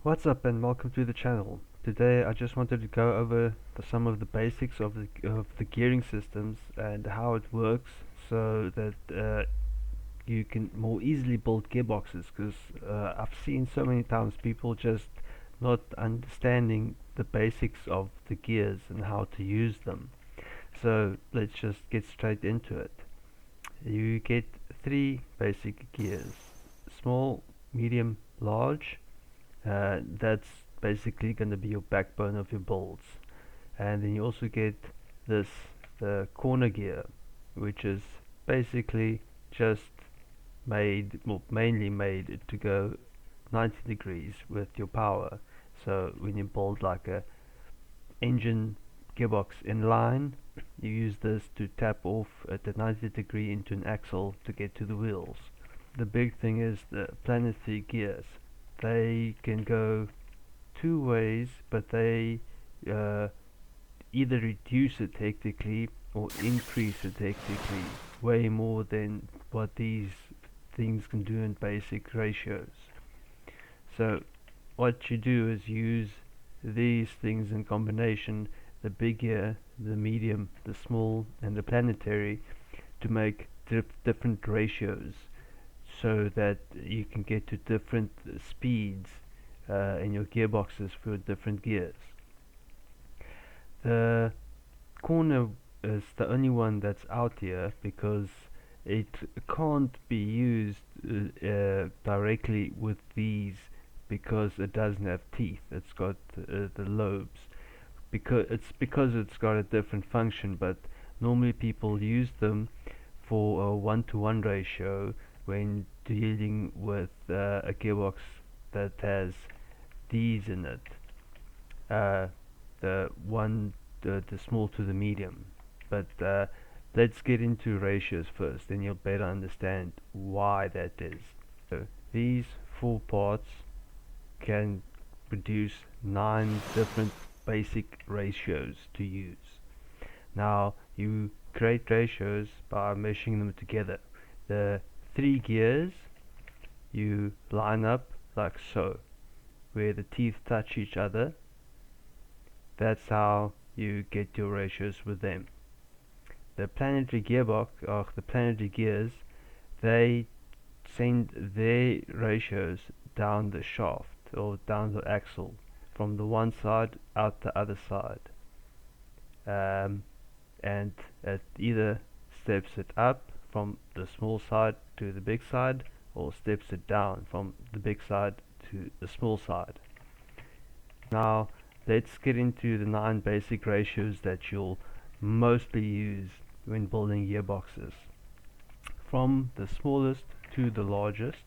What's up and welcome to the channel. Today I just wanted to go over some of the basics of the gearing systems and how it works so that you can more easily build gearboxes, because I've seen so many times people just not understanding the basics of the gears and how to use them. So let's just get straight into it. You get three basic gears: small, medium, large. That's basically going to be your backbone of your builds. And then you also get this, the corner gear, which is basically just made, well, mainly made to go 90 degrees with your power. So when you build like a engine gearbox in line, you use this to tap off at the 90 degree into an axle to get to the wheels. The big thing is the planetary gears. They can go two ways, but they uh, either reduce it technically or increase it technically way more than what these things can do in basic ratios. So what you do is use these things in combination: the big gear, the medium, the small, and the planetary, to make different ratios so that you can get to different speeds in your gearboxes for different gears. The corner is the only one that's out here because it can't be used directly with these, because it doesn't have teeth. It's got the lobes, because it's got a different function. But normally people use them for a 1-to-1 ratio when dealing with a gearbox that has these in it. Uh, the small to the medium. But let's get into ratios first, then you'll better understand why that is. So these four parts can produce 9 different basic ratios to use. Now you create ratios by meshing them together. The three gears you line up like so, where the teeth touch each other. That's how you get your ratios with them. The planetary gearbox, or the planetary gears, they send their ratios down the shaft or down the axle, from the one side out the other side, and it either steps it up from the small side to the big side, or steps it down from the big side to the small side. Now let's get into the 9 basic ratios that you'll mostly use when building gearboxes. From the smallest to the largest,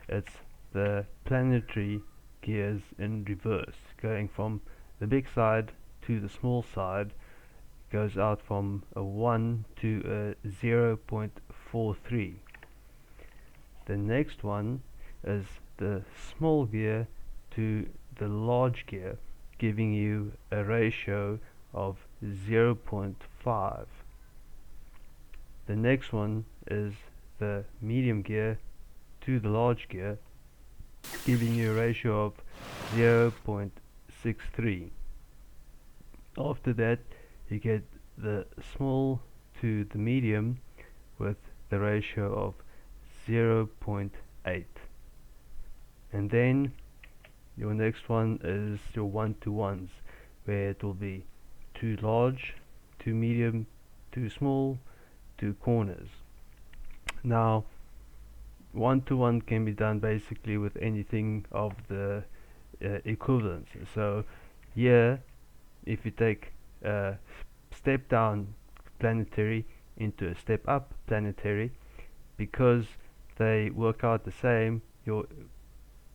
it's the planetary gears in reverse, going from the big side to the small side. Goes out from a 1 to a 0.43. The next one is the small gear to the large gear, giving you a ratio of 0.5. The next one is the medium gear to the large gear, giving you a ratio of 0.63. After that, you get the small to the medium with the ratio of 0.8. And then your next one is your 1-to-1s, where it will be 2 large, 2 medium, 2 small, 2 corners. Now 1-to-1 can be done basically with anything of the equivalence. So here, if you take a step down planetary into a step up planetary, because they work out the same, your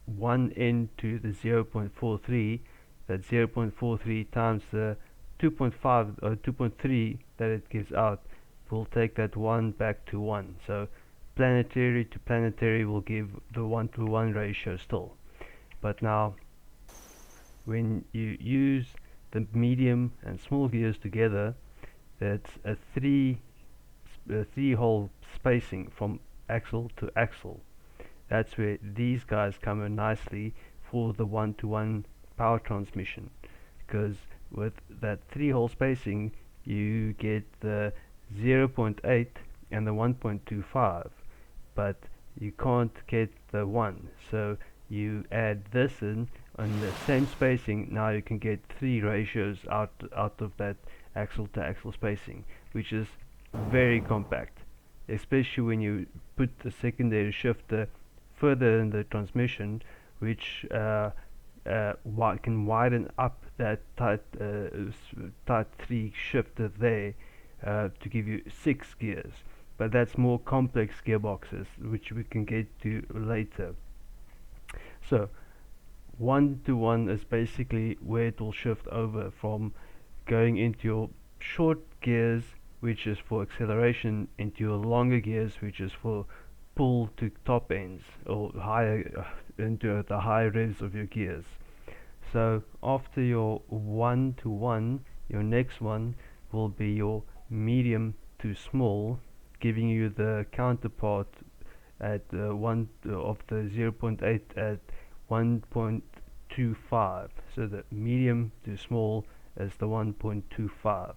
1 end to the 0.43, that 0.43 times the 2.5 or 2.3 that it gives out, will take that 1 back to 1. So planetary to planetary will give the 1-to-1 ratio still. But now when you use the medium and small gears together, that's a three hole spacing from axle to axle. That's where these guys come in nicely for the one-to-one power transmission, because with that 3-hole spacing you get the 0.8 and the 1.25, but you can't get the 1, so you add this in on the same spacing. Now you can get 3 ratios out of that axle to axle spacing, which is very compact, especially when you put the secondary shifter further in the transmission, which can widen up that type 3 shifter there to give you 6 gears. But that's more complex gearboxes, which we can get to later. So 1-to-1 is basically where it will shift over from going into your short gears, which is for acceleration, into your longer gears, which is for pull to top ends, or higher into the high revs of your gears. So after your 1-to-1, your next one will be your medium to small, giving you the counterpart at 1 of the 0.8 at 1.25. So the medium to small is the 1.25.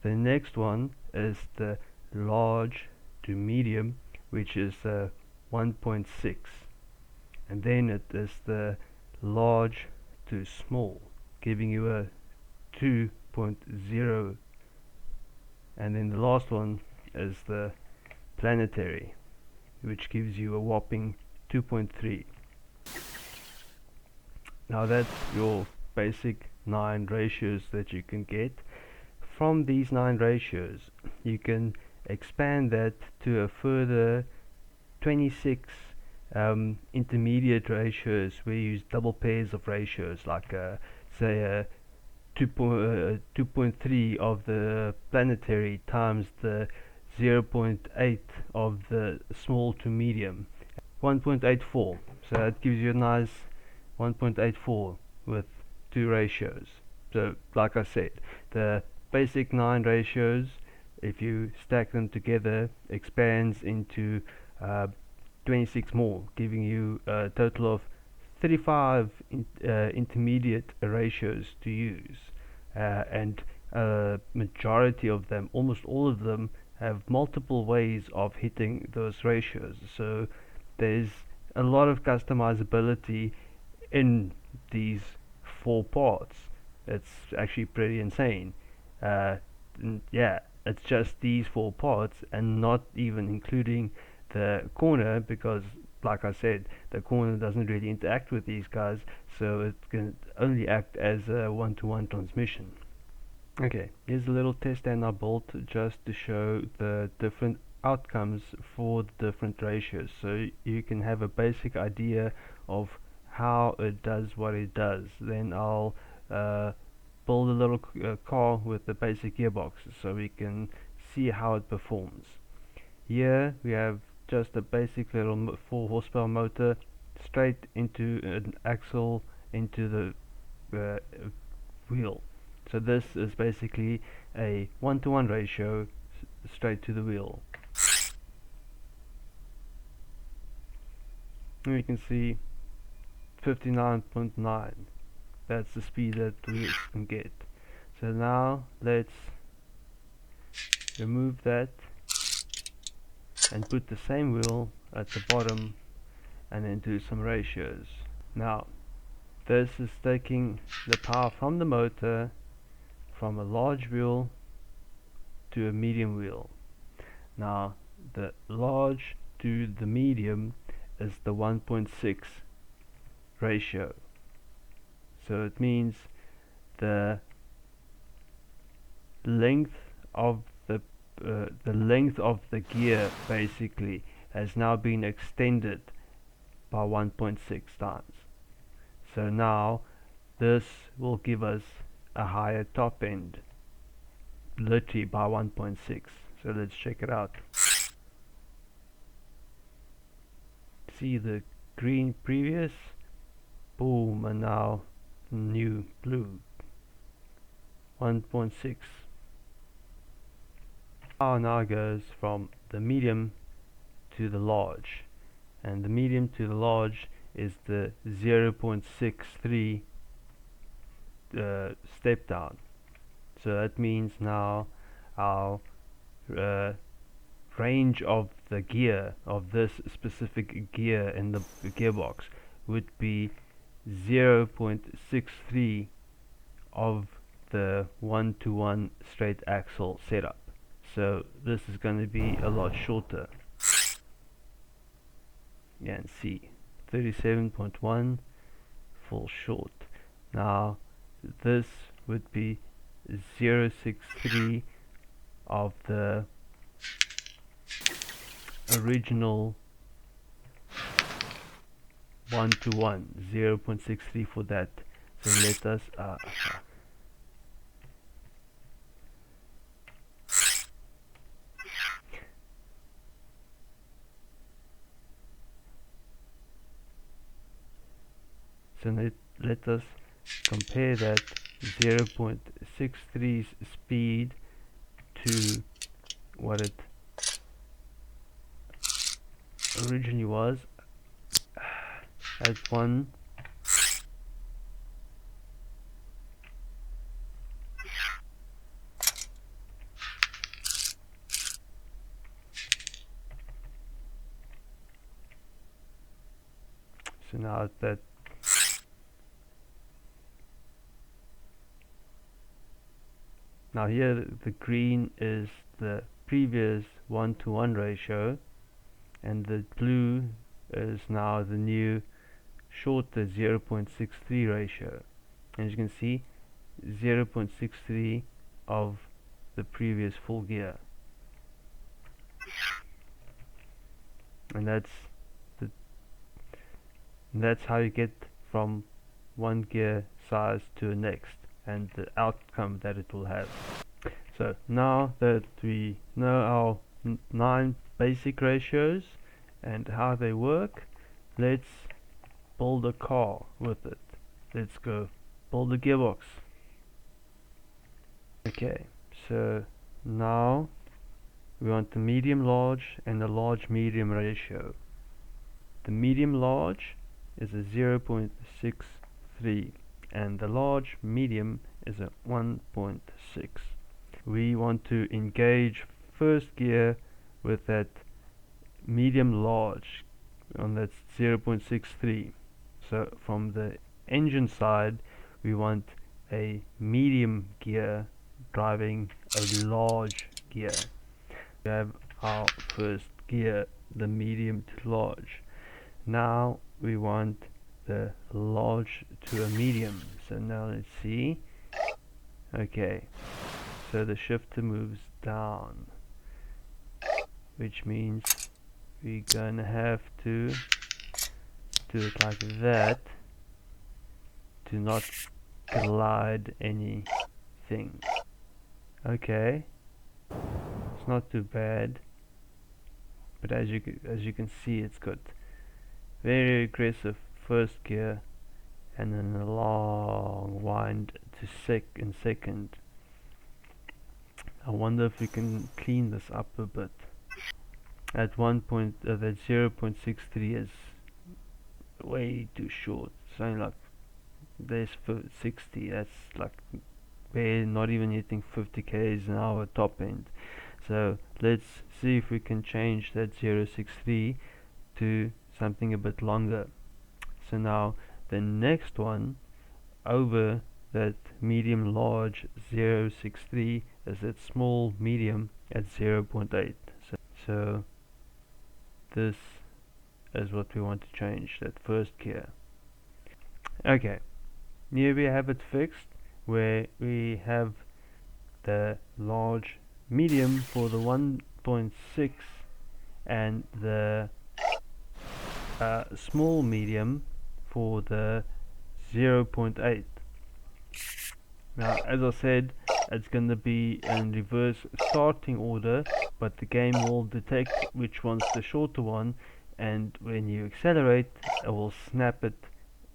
The next one is the large to medium, which is 1.6, and then it is the large to small, giving you a 2.0, and then the last one is the planetary, which gives you a whopping 2.3. Now that's your basic 9 ratios that you can get. From these 9 ratios you can expand that to a further 26 intermediate ratios where you use double pairs of ratios, like say 2.3 of the planetary times the 0.8 of the small to medium, 1.84. So that gives you a nice 1.84 with 2 ratios. So like I said, the basic 9 ratios, if you stack them together, expands into 26 more, giving you a total of 35 intermediate ratios to use, and majority of them, almost all of them, have multiple ways of hitting those ratios. So there's a lot of customizability in these 4 parts. It's actually pretty insane. Yeah, it's just these 4 parts, and not even including the corner, because like I said, the corner doesn't really interact with these guys, so it can only act as a one-to-one transmission. Okay, here's a little test and I built just to show the different outcomes for the different ratios, so you can have a basic idea of how it does what it does. Then I'll build a little car with the basic gearbox so we can see how it performs. Here we have just a basic little 4 horsepower motor straight into an axle into the wheel. So this is basically a 1-to-1 ratio straight to the wheel. And you can see 59.9. That's the speed that we can get. So now let's remove that and put the same wheel at the bottom and then do some ratios. Now this is taking the power from the motor from a large wheel to a medium wheel. Now the large to the medium is the 1.6 ratio, so it means the length of the gear basically has now been extended by 1.6 times. So now this will give us a higher top end, literally by 1.6. So let's check it out. See the green previous, boom, and now new blue, 1.6. Power now goes from the medium to the large, and the medium to the large is the 0.63 step down. So that means now our uh, range of the gear of this specific gear in the gearbox would be 0.63 of the 1-to-1 straight axle setup. So this is going to be a lot shorter. Yeah, and see 37.1 falls short. Now this would be 0.63 of the original 1-to-1, 0.63 for that. So let us let us compare that 0.63's speed to what it originally was at 1. So now here the green is the previous 1-to-1 ratio, and the blue is now the new shorter 0.63 ratio. And as you can see, 0.63 of the previous full gear, and that's how you get from one gear size to the next and the outcome that it will have. So now that we know our 9 basic ratios and how they work, let's build a car with it. Let's go build a gearbox. Okay, so now we want the medium large and the large medium ratio. The medium large is a 0.63 and the large medium is a 1.6. We want to engage first gear with that medium large on that 0.63. So from the engine side we want a medium gear driving a large gear. We have our first gear, the medium to large. Now we want the large to a medium. So now let's see. Okay, so the shifter moves down, which means we're gonna have to do it like that to not glide anything. Okay, it's not too bad, but as you can see, it's got very aggressive first gear and then a long wind to second. I wonder if we can clean this up a bit. At one point, that 0.63 is way too short. It's only like there's 60. That's like we're not even hitting 50 k's an hour top end. So let's see if we can change that 0.63 to something a bit longer. So now the next one over that medium large 0.63 is that small medium at 0.8. So this is what we want to change, that first gear. Okay, here we have it fixed, where we have the large medium for the 1.6 and the small medium for the 0.8. Now, as I said, it's going to be in reverse starting order, but the game will detect which one's the shorter one, and when you accelerate, it will snap it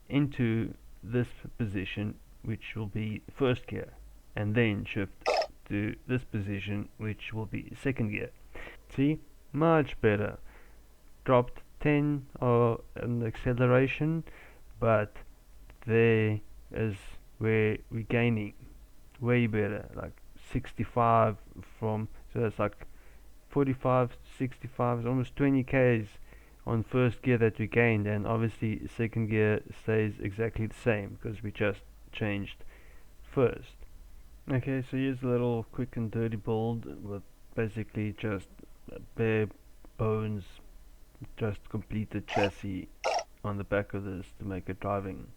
into this position, which will be first gear, and then shift to this position, which will be second gear. See, much better. Dropped 10 or an acceleration, but there is where we're gaining way better, like 65 from, so it's like 45, 65, it's almost 20 k's on first gear that we gained, and obviously second gear stays exactly the same because we just changed first. Okay, so here's a little quick and dirty build with basically just bare bones, just completed chassis on the back of this to make it driving.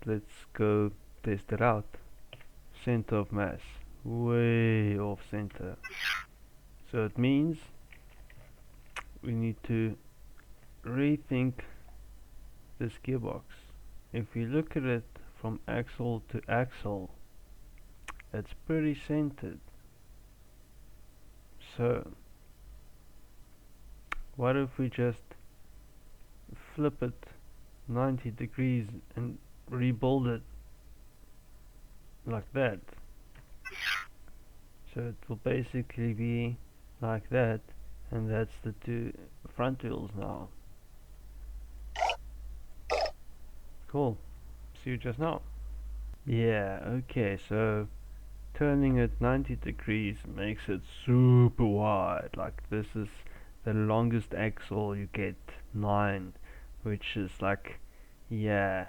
Let's go test it out. Center of mass, way off center. So it means we need to rethink this gearbox. If we look at it from axle to axle, it's pretty centered. So what if we just flip it 90 degrees and rebuild it like that? So it will basically be like that, and that's the two front wheels now. Cool. See you just now. Yeah, okay, so turning it 90 degrees makes it super wide. Like this is the longest axle you get, 9, which is like, yeah,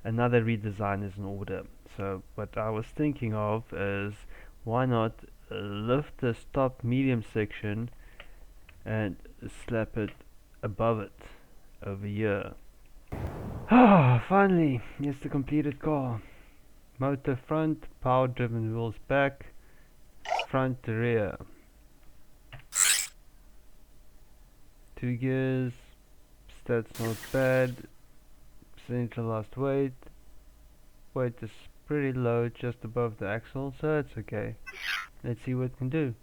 another redesign is in order. So what I was thinking of is, why not lift the top medium section and slap it above it over here. Ah, finally, here's the completed car. Motor front, power driven wheels back, front to rear. 2 gears, stats not bad, centralized weight. Weight is pretty low, just above the axle, so it's okay. Let's see what it can do.